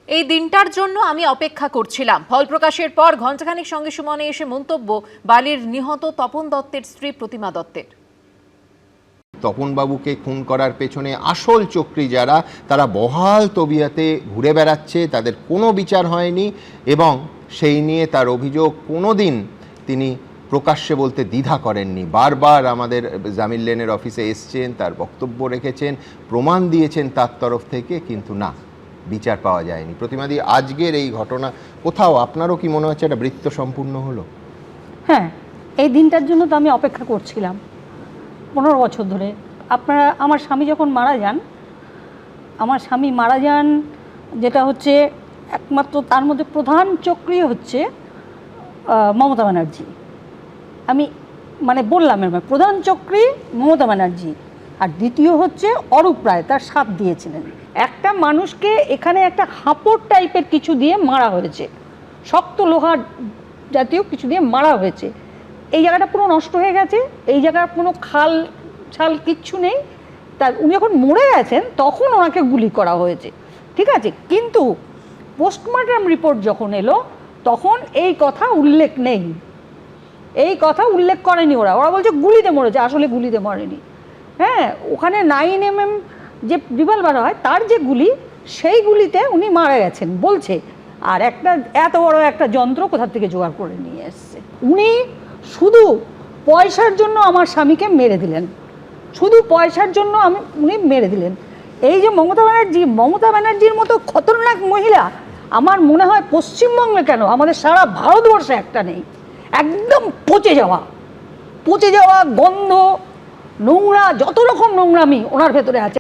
এই দিনটার জন্য আমি অপেক্ষা করছিলাম। ফল প্রকাশের পর ঘণ্টাখানিক সঙ্গে সুমনে এসে মন্তব্য বালির নিহত তপন দত্তের স্ত্রী প্রতিমা দত্তের। তপনবাবুকে খুন করার পেছনে আসল চক্রী যারা, তারা বহাল তবিয়াতে ঘুরে বেড়াচ্ছে, তাদের কোনো বিচার হয়নি এবং সেই নিয়ে তার অভিযোগ কোনোদিন তিনি প্রকাশ্যে বলতে দ্বিধা করেননি। বারবার আমাদের জামিল লেনের অফিসে এসছেন, তার বক্তব্য রেখেছেন, প্রমাণ দিয়েছেন তার তরফ থেকে, কিন্তু না, বিচার পাওয়া যায়নি। প্রতিমাদি, আজকের এই ঘটনা কোথাও আপনারও কি মনে হচ্ছে একটা বৃত্ত সম্পূর্ণ হলো? হ্যাঁ, এই দিনটার জন্য তো আমি অপেক্ষা করছিলাম 15 বছর ধরে। আমার স্বামী যখন মারা যান, যেটা হচ্ছে একমাত্র তার মধ্যে প্রধান চক্রী হচ্ছে মমতা ব্যানার্জি। আমি বললাম প্রধান চক্রী মমতা ব্যানার্জি, আর দ্বিতীয় হচ্ছে অরূপ রায়, তার সাথ দিয়েছিলেন। একটা মানুষকে এখানে একটা হাঁপড় টাইপের কিছু দিয়ে মারা হয়েছে, শক্ত লোহা জাতীয় কিছু দিয়ে মারা হয়েছে। এই জায়গাটা পুরো নষ্ট হয়ে গেছে, এই জায়গার কোনো খাল ছাল কিচ্ছু নেই। তা উনি যখন মরে গেছেন তখন ওনাকে গুলি করা হয়েছে, ঠিক আছে, কিন্তু পোস্টমর্টম রিপোর্ট যখন এলো তখন এই কথা উল্লেখ নেই, এই কথা উল্লেখ করেনি ওরা বলছে গুলিতে মরেছে, আসলে গুলিতে মরেনি। হ্যাঁ, ওখানে 9mm যে রিভলভার হয় তার যে গুলি, সেই গুলিতে উনি মারা গেছেন বলছে। আর একটা এত বড় একটা যন্ত্র কোথা থেকে জোগাড় করে নিয়ে এসছে। উনি শুধু পয়সার জন্য আমার স্বামীকে মেরে দিলেন, শুধু পয়সার জন্য উনি মেরে দিলেন। এই যে মমতা ব্যানার্জির মতো খতরনাক মহিলা আমার মনে হয় পশ্চিমবঙ্গে কেন, আমাদের সারা ভারতবর্ষে একটা নেই। একদম পচে যাওয়া গন্ধ, নোংরা, যত রকম নোংরামি ওনার ভেতরে আছে।